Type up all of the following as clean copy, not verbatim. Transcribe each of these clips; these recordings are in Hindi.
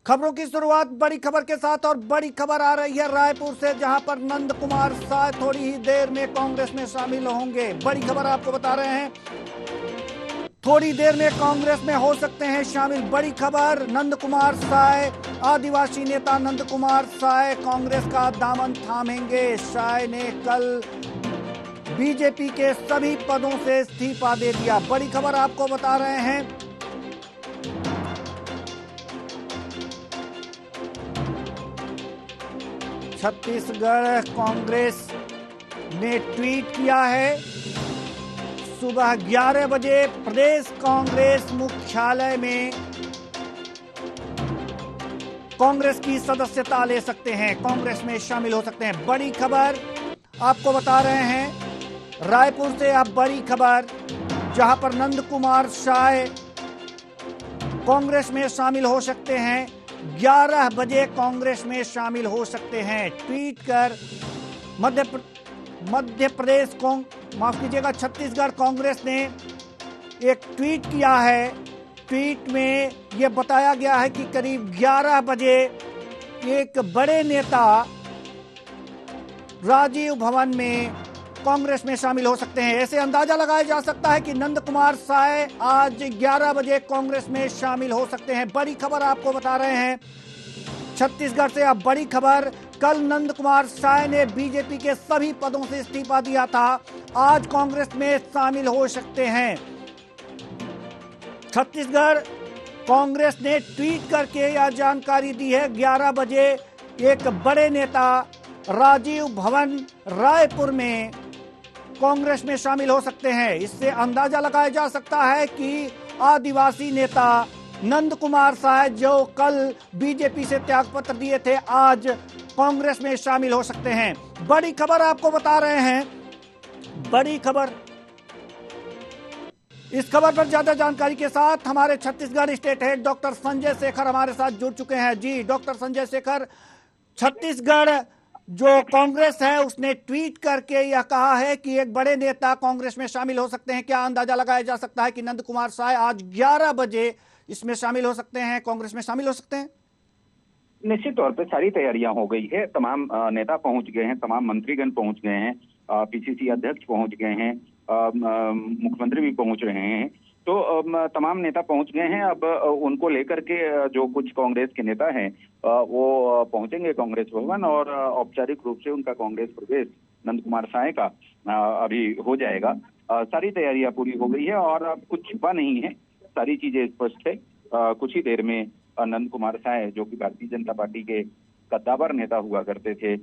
खबरों की शुरुआत बड़ी खबर के साथ और बड़ी खबर आ रही है रायपुर से, जहां पर नंद कुमार साय थोड़ी ही देर में कांग्रेस में शामिल होंगे। बड़ी खबर आपको बता रहे हैं, थोड़ी देर में कांग्रेस में हो सकते हैं शामिल। बड़ी खबर, नंद कुमार साय, आदिवासी नेता नंद कुमार साय कांग्रेस का दामन थामेंगे। साय ने कल बीजेपी के सभी पदों से इस्तीफा दे दिया। बड़ी खबर आपको बता रहे हैं, छत्तीसगढ़ कांग्रेस ने ट्वीट किया है। सुबह 11 बजे प्रदेश कांग्रेस मुख्यालय में कांग्रेस की सदस्यता ले सकते हैं, कांग्रेस में शामिल हो सकते हैं। बड़ी खबर आपको बता रहे हैं रायपुर से। अब बड़ी खबर, जहां पर नंद कुमार साय कांग्रेस में शामिल हो सकते हैं, 11 बजे कांग्रेस में शामिल हो सकते हैं। ट्वीट कर मध्य प्रदेश को माफ कीजिएगा, छत्तीसगढ़ कांग्रेस ने एक ट्वीट किया है। ट्वीट में यह बताया गया है कि करीब 11 बजे एक बड़े नेता राजीव भवन में कांग्रेस में शामिल हो सकते हैं। ऐसे अंदाजा लगाया जा सकता है कि नंद कुमार साय आज 11 बजे कांग्रेस में शामिल हो सकते हैं। बड़ी खबर आपको बता रहे हैं छत्तीसगढ़ से। अब बड़ी खबर, कल नंद कुमार साय ने बीजेपी के सभी पदों से इस्तीफा दिया था, आज कांग्रेस में शामिल हो सकते हैं। छत्तीसगढ़ कांग्रेस ने ट्वीट करके यह जानकारी दी है। 11 बजे एक बड़े नेता राजीव भवन रायपुर में कांग्रेस में शामिल हो सकते हैं। इससे अंदाजा लगाया जा सकता है कि आदिवासी नेता नंद कुमार साय, जो कल बीजेपी से त्यागपत्र दिए थे, आज कांग्रेस में शामिल हो सकते हैं। बड़ी खबर आपको बता रहे हैं, बड़ी खबर। इस खबर पर ज्यादा जानकारी के साथ हमारे Chhattisgarh state head doctor Sanjay Shekhar हमारे साथ जुड़ चुके हैं। जी डॉक्टर संजय शेखर, छत्तीसगढ़ जो कांग्रेस है उसने ट्वीट करके यह कहा है कि एक बड़े नेता कांग्रेस में शामिल हो सकते हैं। क्या अंदाजा लगाया जा सकता है कि नंद कुमार साय आज 11 बजे इसमें शामिल हो सकते हैं, कांग्रेस में शामिल हो सकते हैं? निश्चित तौर पे सारी तैयारियां हो गई है। तमाम नेता पहुंच गए हैं, तमाम मंत्रीगण पहुंच गए हैं, पीसीसी अध्यक्ष पहुंच गए हैं, मुख्यमंत्री भी पहुंच रहे हैं। तो तमाम नेता पहुंच गए हैं। अब उनको लेकर के जो कुछ कांग्रेस के नेता हैं वो पहुंचेंगे कांग्रेस भवन, और औपचारिक रूप से उनका कांग्रेस प्रवेश नंद कुमार साय का अभी हो जाएगा। सारी तैयारियां पूरी हो गई है और अब कुछ छुपा नहीं है, सारी चीजें स्पष्ट है। कुछ ही देर में नंद कुमार साय, जो कि भारतीय जनता पार्टी के कद्दावर नेता हुआ करते थे,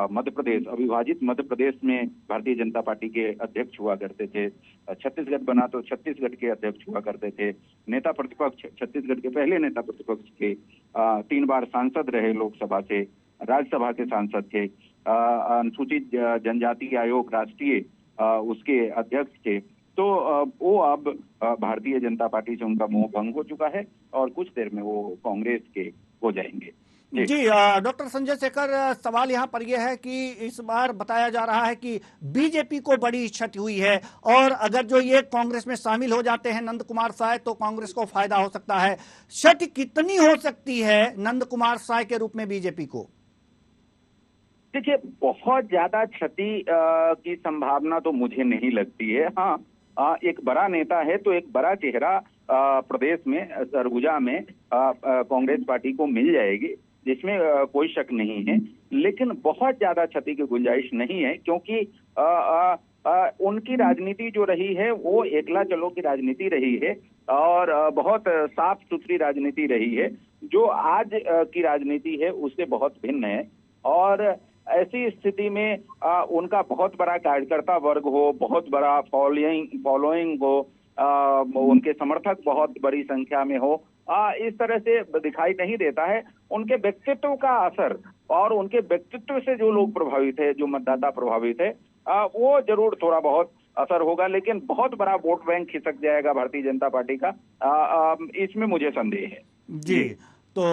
मध्य प्रदेश, अविभाजित मध्य प्रदेश में भारतीय जनता पार्टी के अध्यक्ष हुआ करते थे, छत्तीसगढ़ बना तो छत्तीसगढ़ के अध्यक्ष हुआ करते थे, नेता प्रतिपक्ष, छत्तीसगढ़ के पहले नेता प्रतिपक्ष थे, 3 बार सांसद रहे, लोकसभा से राज्यसभा के सांसद थे, अनुसूचित जनजाति आयोग राष्ट्रीय उसके अध्यक्ष थे। तो वो अब भारतीय जनता पार्टी से उनका मोह भंग हो चुका है और कुछ देर में वो कांग्रेस के हो जाएंगे। जी डॉक्टर संजय शेखर, सवाल यहाँ पर यह है कि इस बार बताया जा रहा है कि बीजेपी को बड़ी क्षति हुई है, और अगर जो ये कांग्रेस में शामिल हो जाते हैं नंद कुमार साय, तो कांग्रेस को फायदा हो सकता है। क्षति कितनी हो सकती है नंद कुमार साय के रूप में बीजेपी को? देखिए, बहुत ज्यादा क्षति की संभावना तो मुझे नहीं लगती है। हाँ, एक बड़ा नेता है तो एक बड़ा चेहरा प्रदेश में, सरगुजा में कांग्रेस पार्टी को मिल जाएगी, जिसमें कोई शक नहीं है। लेकिन बहुत ज्यादा क्षति की गुंजाइश नहीं है, क्योंकि उनकी राजनीति जो रही है वो एकला चलो की राजनीति रही है और बहुत साफ सुथरी राजनीति रही है। जो आज की राजनीति है उससे बहुत भिन्न है, और ऐसी स्थिति में उनका बहुत बड़ा कार्यकर्ता वर्ग हो, बहुत बड़ा फॉलोइंग हो, उनके समर्थक बहुत बड़ी संख्या में हो, इस तरह से दिखाई नहीं देता है। उनके व्यक्तित्व का असर और उनके व्यक्तित्व से जो लोग प्रभावित है, जो मतदाता प्रभावित है, वो जरूर थोड़ा बहुत असर होगा, लेकिन बहुत बड़ा वोट बैंक खिसक जाएगा भारतीय जनता पार्टी का, इसमें मुझे संदेह है। जी तो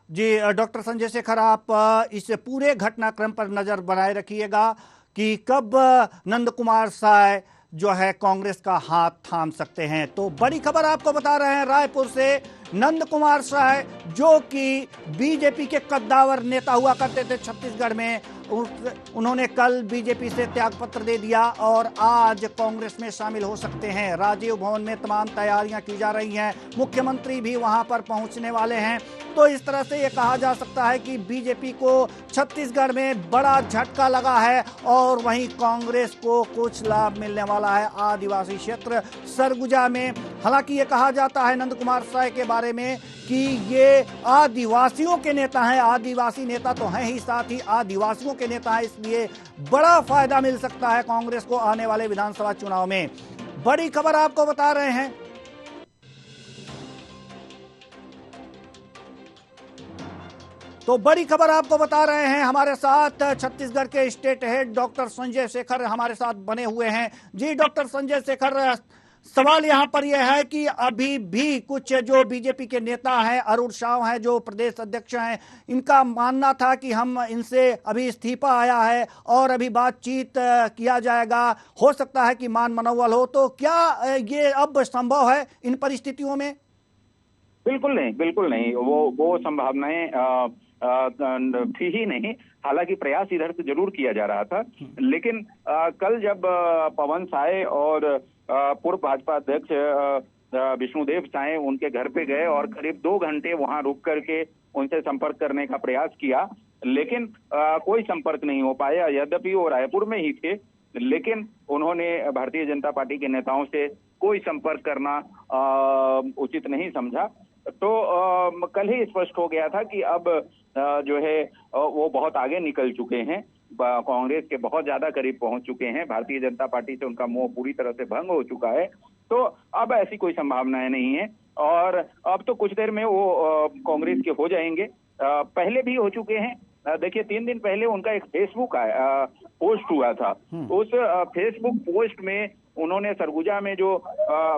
जी डॉक्टर संजय शेखर, आप इस पूरे घटनाक्रम पर नजर बनाए रखिएगा कि कब नंद कुमार साय जो है कांग्रेस का हाथ थाम सकते हैं। तो बड़ी खबर आपको बता रहे हैं रायपुर से, नंद कुमार साय जो कि बीजेपी के कद्दावर नेता हुआ करते थे छत्तीसगढ़ में, उन्होंने कल बीजेपी से त्यागपत्र दे दिया और आज कांग्रेस में शामिल हो सकते हैं। राजीव भवन में तमाम तैयारियां की जा रही हैं, मुख्यमंत्री भी वहां पर पहुंचने वाले हैं। तो इस तरह से ये कहा जा सकता है कि बीजेपी को छत्तीसगढ़ में बड़ा झटका लगा है और वहीं कांग्रेस को कुछ लाभ मिलने वाला है आदिवासी क्षेत्र सरगुजा में। हालांकि ये कहा जाता है नंद कुमार साय के बारे में कि ये आदिवासियों के नेता हैं, आदिवासी नेता तो हैं ही, साथ ही आदिवासियों के नेता हैं, इसलिए बड़ा फायदा मिल सकता है कांग्रेस को आने वाले विधानसभा चुनाव में। बड़ी खबर आपको बता रहे हैं, तो बड़ी खबर आपको बता रहे हैं, हमारे साथ छत्तीसगढ़ के state head doctor Sanjay Shekhar हमारे साथ बने हुए हैं। जी डॉक्टर संजय शेखर, सवाल यहां पर यह है कि अभी भी कुछ जो बीजेपी के नेता हैं, अरुण साव हैं जो प्रदेश अध्यक्ष हैं, इनका मानना था कि हम इनसे अभी इस्तीफा आया है और अभी बातचीत किया जाएगा, हो सकता है कि मान मनोवल हो, तो क्या ये अब संभव है इन परिस्थितियों में? बिल्कुल नहीं, बिल्कुल नहीं, वो संभावनाएं थी ही नहीं। हालांकि प्रयास इधर से जरूर किया जा रहा था, लेकिन कल जब पवन साय और पूर्व भाजपा अध्यक्ष विष्णुदेव साय उनके घर पे गए और करीब 2 घंटे वहां रुक करके उनसे संपर्क करने का प्रयास किया, लेकिन कोई संपर्क नहीं हो पाया। यद्यपि वो रायपुर में ही थे, लेकिन उन्होंने भारतीय जनता पार्टी के नेताओं से कोई संपर्क करना उचित नहीं समझा। तो कल ही स्पष्ट हो गया था कि अब जो है वो बहुत आगे निकल चुके हैं, कांग्रेस के बहुत ज्यादा करीब पहुंच चुके हैं, भारतीय जनता पार्टी से उनका मोह पूरी तरह से भंग हो चुका है। तो अब ऐसी कोई संभावनाएं नहीं है और अब तो कुछ देर में वो कांग्रेस के हो जाएंगे, पहले भी हो चुके हैं। देखिए 3 दिन पहले उनका एक फेसबुक पोस्ट हुआ था, उस फेसबुक पोस्ट में उन्होंने सरगुजा में जो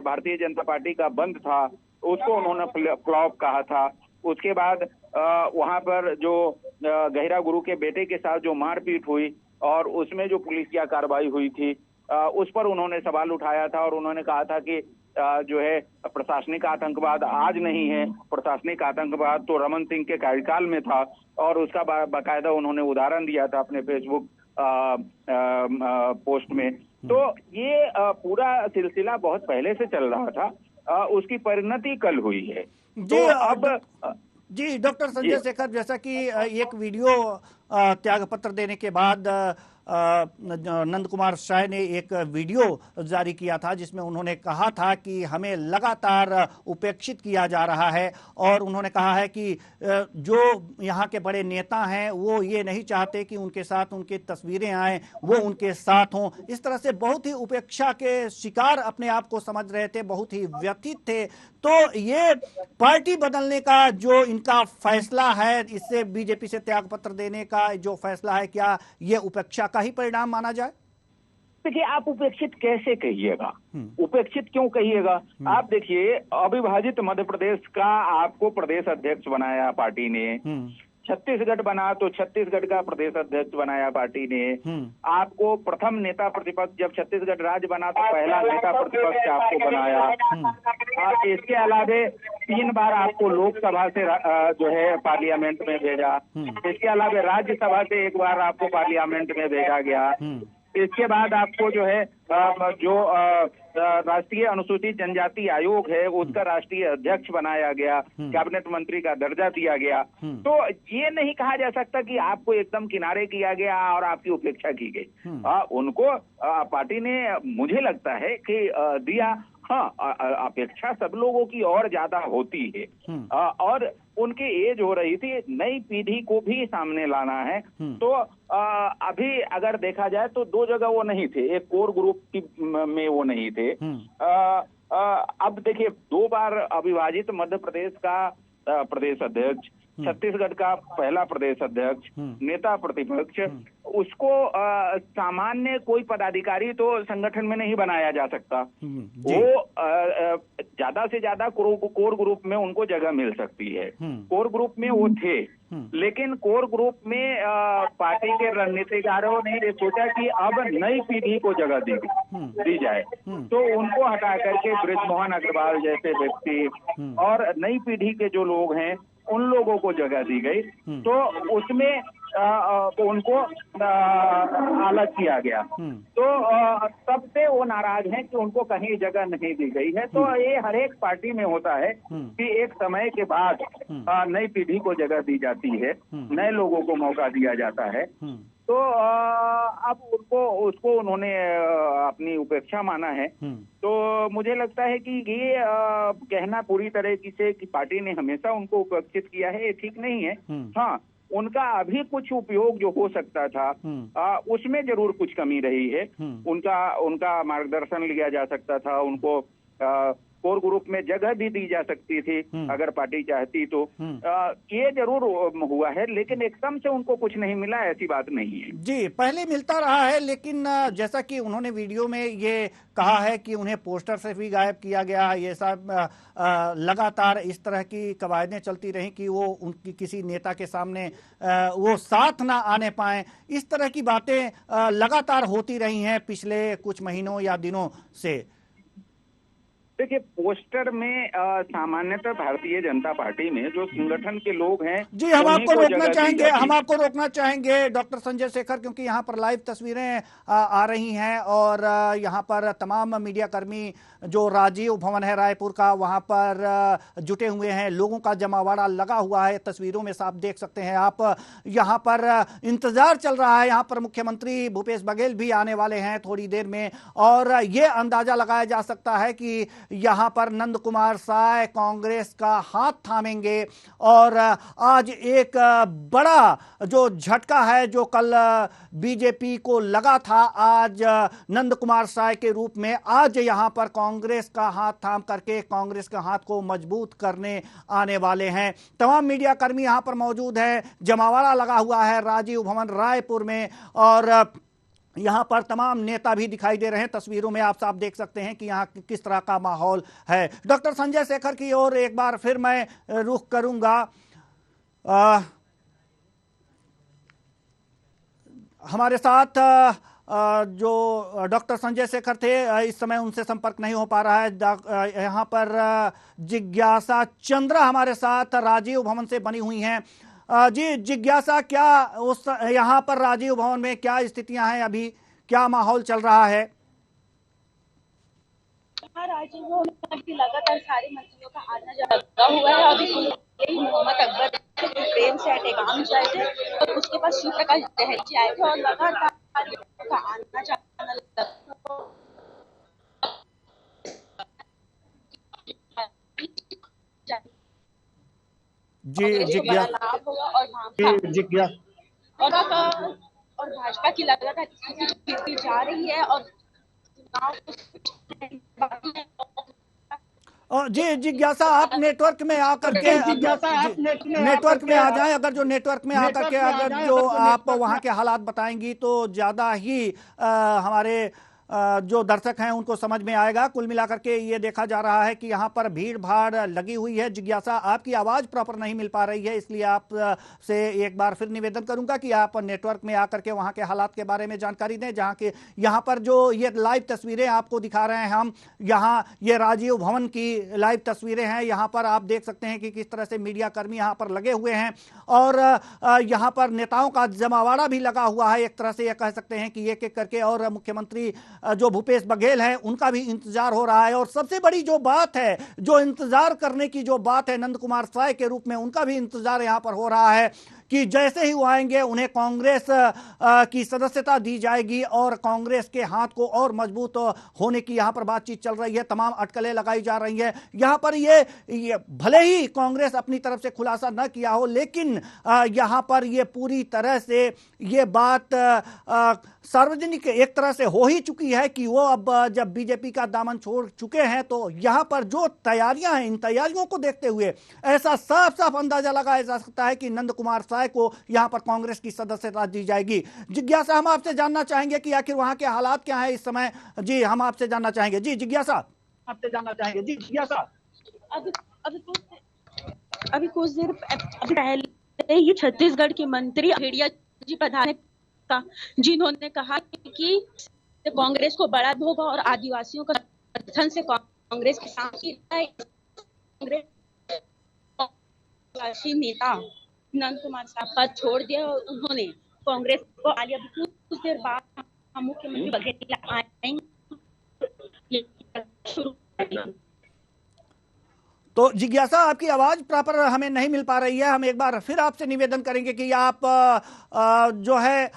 भारतीय जनता पार्टी का बंद था उसको उन्होंने फ्लॉप कहा था। उसके बाद वहां पर जो गहिरा गुरु के बेटे के साथ जो मारपीट हुई और उसमें जो पुलिसिया कार्रवाई हुई थी, उस पर उन्होंने सवाल उठाया था और उन्होंने कहा था कि जो है प्रशासनिक आतंकवाद आज नहीं है, प्रशासनिक आतंकवाद तो रमन सिंह के कार्यकाल में था, और उसका बाकायदा उन्होंने उदाहरण दिया था अपने फेसबुक पोस्ट में। तो ये पूरा सिलसिला बहुत पहले से चल रहा था, उसकी परिणति कल हुई है। तो अब जी डॉक्टर संजय शेखर, जैसा कि एक वीडियो त्यागपत्र देने के बाद नंद कुमार साय ने एक वीडियो जारी किया था जिसमें उन्होंने कहा था कि हमें लगातार उपेक्षित किया जा रहा है और उन्होंने कहा है कि जो यहाँ के बड़े नेता हैं वो ये नहीं चाहते कि उनके साथ उनकी तस्वीरें आए, वो उनके साथ हों। इस तरह से बहुत ही उपेक्षा के शिकार अपने आप को समझ रहे थे, बहुत ही व्यथित थे। तो ये पार्टी बदलने का जो इनका फैसला है, इससे बीजेपी से त्यागपत्र देने का जो फैसला है, क्या ये उपेक्षा का ही परिणाम माना जाए? देखिए, आप उपेक्षित कैसे कहिएगा, उपेक्षित क्यों कहिएगा? आप देखिए, अविभाजित मध्य प्रदेश का आपको प्रदेश अध्यक्ष बनाया पार्टी ने, छत्तीसगढ़ बना तो छत्तीसगढ़ का प्रदेश अध्यक्ष बनाया पार्टी ने, आपको प्रथम नेता प्रतिपक्ष, जब छत्तीसगढ़ राज्य बना तो पहला नेता प्रतिपक्ष आपको बनाया। इसके अलावे 3 बार आपको लोकसभा से जो है पार्लियामेंट में भेजा, इसके अलावा राज्यसभा से 1 बार आपको पार्लियामेंट में भेजा गया। इसके बाद आपको जो है जो राष्ट्रीय अनुसूचित जनजाति आयोग है उसका राष्ट्रीय अध्यक्ष बनाया गया, कैबिनेट मंत्री का दर्जा दिया गया। तो ये नहीं कहा जा सकता कि आपको एकदम किनारे किया गया और आपकी उपेक्षा की गई। उनको पार्टी ने, मुझे लगता है कि दिया। हाँ, अपेक्षा सब लोगों की और ज्यादा होती है और उनकी एज हो रही थी, नई पीढ़ी को भी सामने लाना है। तो अभी अगर देखा जाए तो 2 जगह वो नहीं थे, एक कोर ग्रुप में वो नहीं थे। अब देखिए, 2 बार अविभाजित मध्य प्रदेश का प्रदेश अध्यक्ष, छत्तीसगढ़ का पहला प्रदेश अध्यक्ष, नेता प्रतिपक्ष उसको सामान्य कोई पदाधिकारी तो संगठन में नहीं बनाया जा सकता। वो ज्यादा से ज्यादा कोर ग्रुप में उनको जगह मिल सकती है। कोर ग्रुप में वो थे, लेकिन कोर ग्रुप में पार्टी के रणनीतिकारों ने ये सोचा कि अब नई पीढ़ी को जगह दी जाए, तो उनको हटा करके बृजमोहन अग्रवाल जैसे व्यक्ति और नई पीढ़ी के जो लोग हैं उन लोगों को जगह दी गई। तो उसमें उनको अलग किया गया। तो तब से वो नाराज हैं कि उनको कहीं जगह नहीं दी गई है। तो ये हर एक पार्टी में होता है कि एक समय के बाद नई पीढ़ी को जगह दी जाती है, नए लोगों को मौका दिया जाता है। तो अब उसको उन्होंने अपनी उपेक्षा माना है। तो मुझे लगता है कि ये कहना पूरी तरीके से कि पार्टी ने हमेशा उनको उपेक्षित किया है, ये ठीक नहीं है। हाँ, उनका अभी कुछ उपयोग जो हो सकता था उसमें जरूर कुछ कमी रही है। उनका मार्गदर्शन लिया जा सकता था, उनको कोर ग्रुप में जगह भी दी जा सकती थी अगर पार्टी चाहती तो। ये जरूर हुआ है, लेकिन एकदम से उनको कुछ नहीं मिला ऐसी बात नहीं है। जी, पहले मिलता रहा है, लेकिन जैसा कि उन्होंने वीडियो में ये कहा है कि उन्हें पोस्टर से भी गायब किया गया। ये सब लगातार इस तरह की कवायदें चलती रहीं कि वो उनकी किसी नेता के सामने वो साथ ना आने पाए। इस तरह की बातें लगातार होती रही हैं पिछले कुछ महीनों या दिनों से। देखिए, पोस्टर में सामान्यतः भारतीय जनता पार्टी में जो संगठन के लोग हैं जी, हम आपको रोकना चाहेंगे डॉक्टर संजय शेखर, क्योंकि यहाँ पर लाइव तस्वीरें आ रही हैं और यहाँ पर तमाम मीडिया कर्मी जो राजीव भवन है रायपुर का, वहाँ पर जुटे हुए हैं। लोगों का जमावड़ा लगा हुआ है, तस्वीरों में साफ देख सकते हैं आप। यहाँ पर इंतजार चल रहा है। यहाँ पर मुख्यमंत्री भूपेश बघेल भी आने वाले हैं थोड़ी देर में, और ये अंदाजा लगाया जा सकता है कि यहां पर नंद कुमार साय कांग्रेस का हाथ थामेंगे। और आज एक बड़ा जो झटका है जो कल बीजेपी को लगा था, आज नंद कुमार साय के रूप में आज यहां पर कांग्रेस का हाथ थाम करके कांग्रेस के हाथ को मजबूत करने आने वाले हैं। तमाम मीडिया कर्मी यहां पर मौजूद है, जमावड़ा लगा हुआ है राजीव भवन रायपुर में, और यहाँ पर तमाम नेता भी दिखाई दे रहे हैं। तस्वीरों में आप साफ देख सकते हैं कि यहाँ किस तरह का माहौल है। डॉक्टर संजय शेखर की ओर एक बार फिर मैं रुख करूंगा। हमारे साथ जो डॉक्टर संजय शेखर थे, इस समय उनसे संपर्क नहीं हो पा रहा है। यहाँ पर जिज्ञासा चंद्रा हमारे साथ राजीव भवन से बनी हुई हैं। जी जिज्ञासा, क्या उस यहाँ पर राजीव भवन में क्या स्थितियां हैं, अभी क्या माहौल चल रहा है? राजीव भवन की लगातार सारे मंत्रियों का आना जाना हुआ है। अभी यही मोहम्मद अकबर प्रेम से टेकाम जाए थे और उसके बाद शिव प्रकाश दहलजी आए थे और लगातार का आना जाना लगा। जी जिज्ञासा और भाजपा की लगातार स्थिति जा रही है और जी जिज्ञासा, आप नेटवर्क में आकर के नेटवर्क में आ जाएं। अगर जो नेटवर्क में आकर के अगर जो आप वहां के हालात बताएंगी तो ज्यादा ही हमारे जो दर्शक हैं उनको समझ में आएगा। कुल मिलाकर के ये देखा जा रहा है कि यहाँ पर भीड़ भाड़ लगी हुई है। जिज्ञासा, आपकी आवाज प्रॉपर नहीं मिल पा रही है, इसलिए आप से एक बार फिर निवेदन करूंगा कि आप नेटवर्क में आकर के वहाँ के हालात के बारे में जानकारी दें। जहाँ के यहाँ पर जो ये लाइव तस्वीरें आपको दिखा रहे हैं हम, यहाँ ये राजीव भवन की लाइव तस्वीरें हैं। यहाँ पर आप देख सकते हैं कि किस तरह से मीडिया कर्मी यहाँ पर लगे हुए हैं और यहाँ पर नेताओं का जमावड़ा भी लगा हुआ है। एक तरह से यह कह सकते हैं कि एक एक करके, और मुख्यमंत्री जो भूपेश बघेल हैं उनका भी इंतजार हो रहा है। और सबसे बड़ी जो बात है, जो इंतजार करने की जो बात है, नंद कुमार साय के रूप में उनका भी इंतजार यहां पर हो रहा है कि जैसे ही वो आएंगे उन्हें कांग्रेस की सदस्यता दी जाएगी और कांग्रेस के हाथ को और मजबूत होने की यहाँ पर बातचीत चल रही है। तमाम अटकलें लगाई जा रही है। यहाँ पर ये भले ही कांग्रेस अपनी तरफ से खुलासा न किया हो, लेकिन यहाँ पर ये पूरी तरह से ये बात सार्वजनिक एक तरह से हो ही चुकी है कि वो अब जब बीजेपी का दामन छोड़ चुके हैं तो यहाँ पर जो तैयारियां हैं, इन तैयारियों को देखते हुए ऐसा साफ साफ अंदाजा लगाया जा सकता है कि नंद कुमार साय को यहां पर कांग्रेस की सदस्यता दी जाएगी। जिज्ञासा, हम आपसे जानना चाहेंगे कि आखिर वहां के हालात क्या है इस समय। जी, हम आपसे जानना चाहेंगे। जी जिज्ञासा, आपसे जानना चाहेंगे। जी जिज्ञासा, अभी अभी कुछ देर अभी पहले ये छत्तीसगढ़ के मंत्री भेड़िया जी प्रधान का, जिन्होंने कहा कि कांग्रेस को बड़ा होगा और आदिवासियों का समर्थन से कांग्रेस के साथ कांग्रेस आदिवासी नेता नंद कुमार साहब पद छोड़ दिया और उन्होंने कांग्रेस को आलिया कुछ देर बाद मुख्यमंत्री बघेल आएंगे शुरू करेंगे। तो जिज्ञासा, आपकी आवाज प्रॉपर हमें नहीं मिल पा रही है। हम एक बार फिर आपसे निवेदन करेंगे कि आप जो है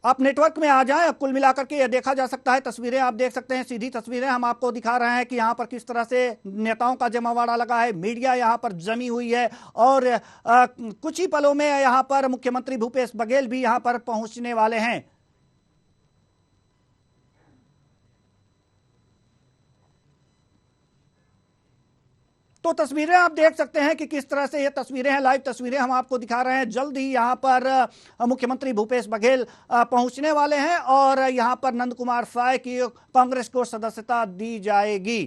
आप नेटवर्क में आ जाएं। कुल मिलाकर के यह देखा जा सकता है, तस्वीरें आप देख सकते हैं, सीधी तस्वीरें हम आपको दिखा रहे हैं कि यहाँ पर किस तरह से नेताओं का जमावड़ा लगा है, मीडिया यहाँ पर जमी हुई है और कुछ ही पलों में यहाँ पर मुख्यमंत्री भूपेश बघेल भी यहाँ पर पहुंचने वाले हैं। तो तस्वीरें आप देख सकते हैं कि किस तरह से ये तस्वीरें हैं, लाइव तस्वीरें हम आपको दिखा रहे हैं। जल्द ही यहाँ पर मुख्यमंत्री भूपेश बघेल पहुंचने वाले हैं और यहाँ पर नंद कुमार साय की कांग्रेस को सदस्यता दी जाएगी।